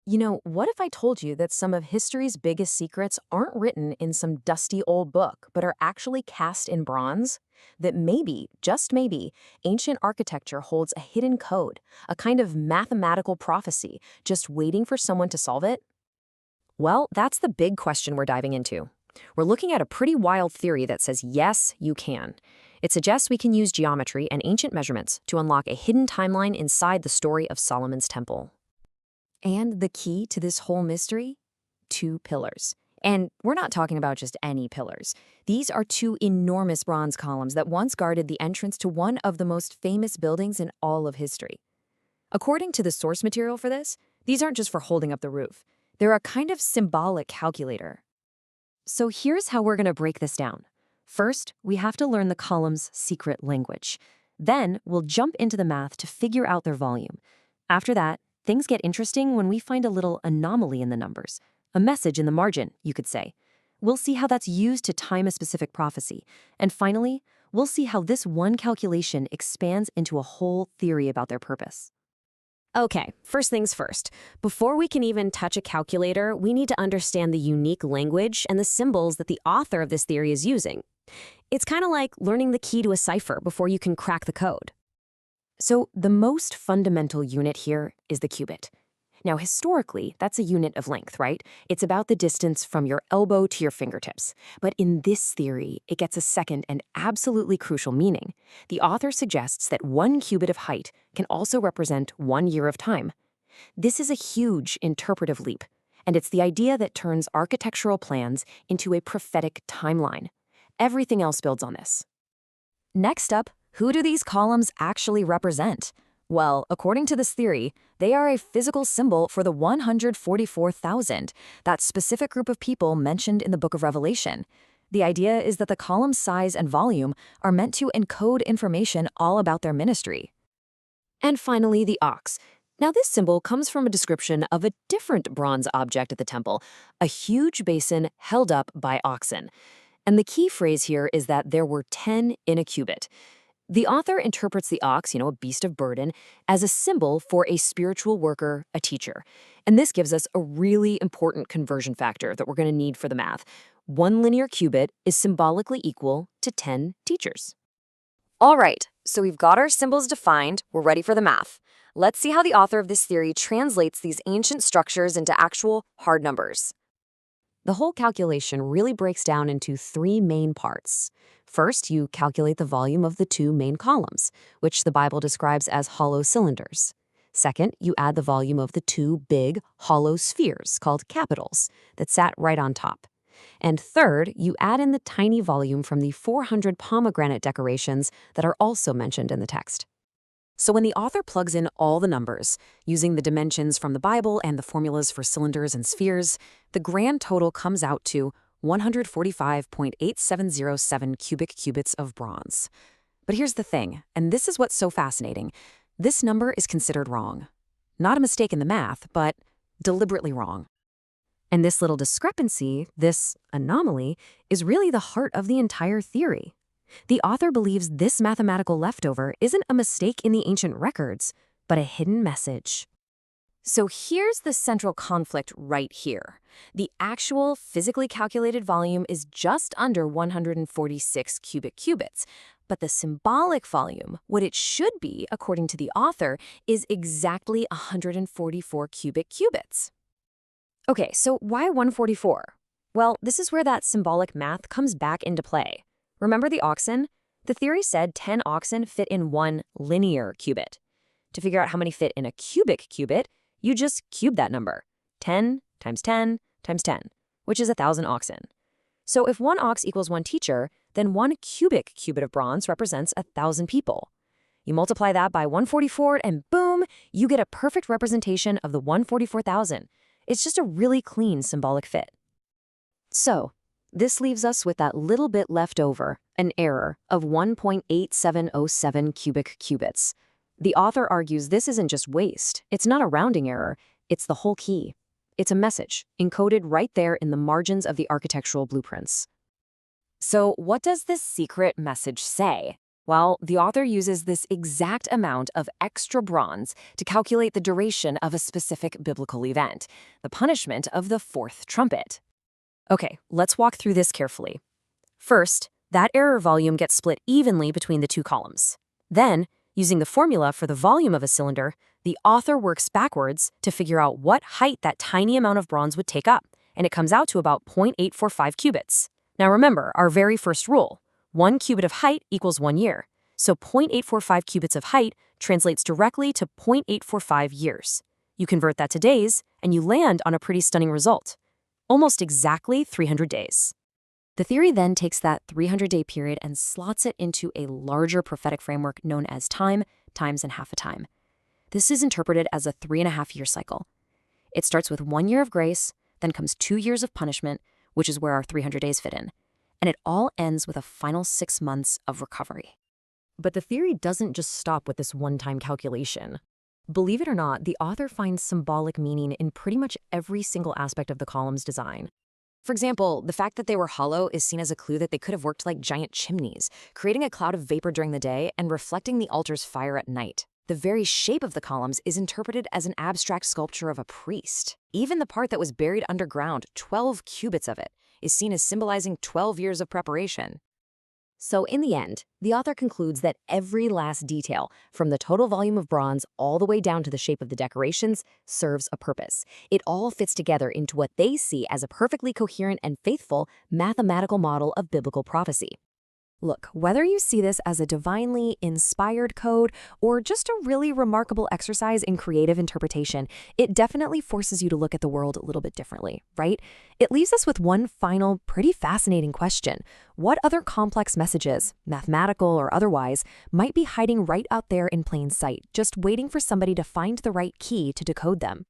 What if I told you that some of history's biggest secrets aren't written in some dusty old book, but are actually cast in bronze? That maybe, just maybe, ancient architecture holds a hidden code, a kind of mathematical prophecy, just waiting for someone to solve it? Well, that's the big question we're diving into. We're looking at a pretty wild theory that says yes, you can. It suggests we can use geometry and ancient measurements to unlock a hidden timeline inside the story of Solomon's temple. And the key to this whole mystery? Two pillars. And we're not talking about just any pillars. These are two enormous bronze columns that once guarded the entrance to one of the most famous buildings in all of history. According to the source material for this, these aren't just for holding up the roof. They're a kind of symbolic calculator. So here's how we're going to break this down. First, we have to learn the columns' secret language. Then, we'll jump into the math to figure out their volume. After that, things get interesting when we find a little anomaly in the numbers, a message in the margin, you could say. We'll see how that's used to time a specific prophecy. And finally, we'll see how this one calculation expands into a whole theory about their purpose. Okay, first things first. Before we can even touch a calculator, we need to understand the unique language and the symbols that the author of this theory is using. It's kind of like learning the key to a cipher before you can crack the code. So the most fundamental unit here is the cubit. Now, historically, that's a unit of length, right? It's about the distance from your elbow to your fingertips. But in this theory, it gets a second and absolutely crucial meaning. The author suggests that 1 cubit of height can also represent 1 year of time. This is a huge interpretive leap, and it's the idea that turns architectural plans into a prophetic timeline. Everything else builds on this. Next up, who do these columns actually represent? Well, according to this theory, they are a physical symbol for the 144,000, that specific group of people mentioned in the book of Revelation. The idea is that the column's size and volume are meant to encode information all about their ministry. And finally, the ox. Now, this symbol comes from a description of a different bronze object at the temple, a huge basin held up by oxen. And the key phrase here is that there were 10 in a cubit. The author interprets the ox, a beast of burden, as a symbol for a spiritual worker, a teacher. And this gives us a really important conversion factor that we're going to need for the math. 1 linear cubit is symbolically equal to 10 teachers. All right, so we've got our symbols defined, we're ready for the math. Let's see how the author of this theory translates these ancient structures into actual hard numbers. The whole calculation really breaks down into 3 main parts. First, you calculate the volume of the 2 main columns, which the Bible describes as hollow cylinders. Second, you add the volume of the 2 big, hollow spheres called capitals that sat right on top. And third, you add in the tiny volume from the 400 pomegranate decorations that are also mentioned in the text. So when the author plugs in all the numbers, using the dimensions from the Bible and the formulas for cylinders and spheres, the grand total comes out to 145.8707 cubic cubits of bronze. But here's the thing, and this is what's so fascinating. This number is considered wrong. Not a mistake in the math, but deliberately wrong. And this little discrepancy, this anomaly, is really the heart of the entire theory. The author believes this mathematical leftover isn't a mistake in the ancient records, but a hidden message. So here's the central conflict right here. The actual physically calculated volume is just under 146 cubic cubits, but the symbolic volume, what it should be according to the author, is exactly 144 cubic cubits. Okay, so why 144? Well, this is where that symbolic math comes back into play. Remember the oxen? The theory said 10 oxen fit in 1 linear cubit. To figure out how many fit in a cubic cubit, you just cube that number. 10 times 10 times 10, which is 1,000 oxen. So if 1 ox equals 1 teacher, then 1 cubic cubit of bronze represents 1,000 people. You multiply that by 144 and boom, you get a perfect representation of the 144,000. It's just a really clean symbolic fit. So, this leaves us with that little bit left over, an error of 1.8707 cubic cubits. The author argues this isn't just waste. It's not a rounding error. It's the whole key. It's a message, encoded right there in the margins of the architectural blueprints. So what does this secret message say? Well, the author uses this exact amount of extra bronze to calculate the duration of a specific biblical event, the punishment of the fourth trumpet. Okay, let's walk through this carefully. First, that error volume gets split evenly between the two columns. Then, using the formula for the volume of a cylinder, the author works backwards to figure out what height that tiny amount of bronze would take up, and it comes out to about 0.845 cubits. Now remember, our very first rule, 1 cubit of height equals 1 year. So 0.845 cubits of height translates directly to 0.845 years. You convert that to days, and you land on a pretty stunning result. Almost exactly 300 days. The theory then takes that 300-day period and slots it into a larger prophetic framework known as time, times, and half a time. This is interpreted as a 3.5-year cycle. It starts with 1 year of grace, then comes 2 years of punishment, which is where our 300 days fit in. And it all ends with a final 6 months of recovery. But the theory doesn't just stop with this one-time calculation. Believe it or not, the author finds symbolic meaning in pretty much every single aspect of the column's design. For example, the fact that they were hollow is seen as a clue that they could have worked like giant chimneys, creating a cloud of vapor during the day and reflecting the altar's fire at night. The very shape of the columns is interpreted as an abstract sculpture of a priest. Even the part that was buried underground, 12 cubits of it, is seen as symbolizing 12 years of preparation. So in the end, the author concludes that every last detail, from the total volume of bronze all the way down to the shape of the decorations, serves a purpose. It all fits together into what they see as a perfectly coherent and faithful mathematical model of biblical prophecy. Look, whether you see this as a divinely inspired code or just a really remarkable exercise in creative interpretation, it definitely forces you to look at the world a little bit differently, right? It leaves us with one final, pretty fascinating question. What other complex messages, mathematical or otherwise, might be hiding right out there in plain sight, just waiting for somebody to find the right key to decode them?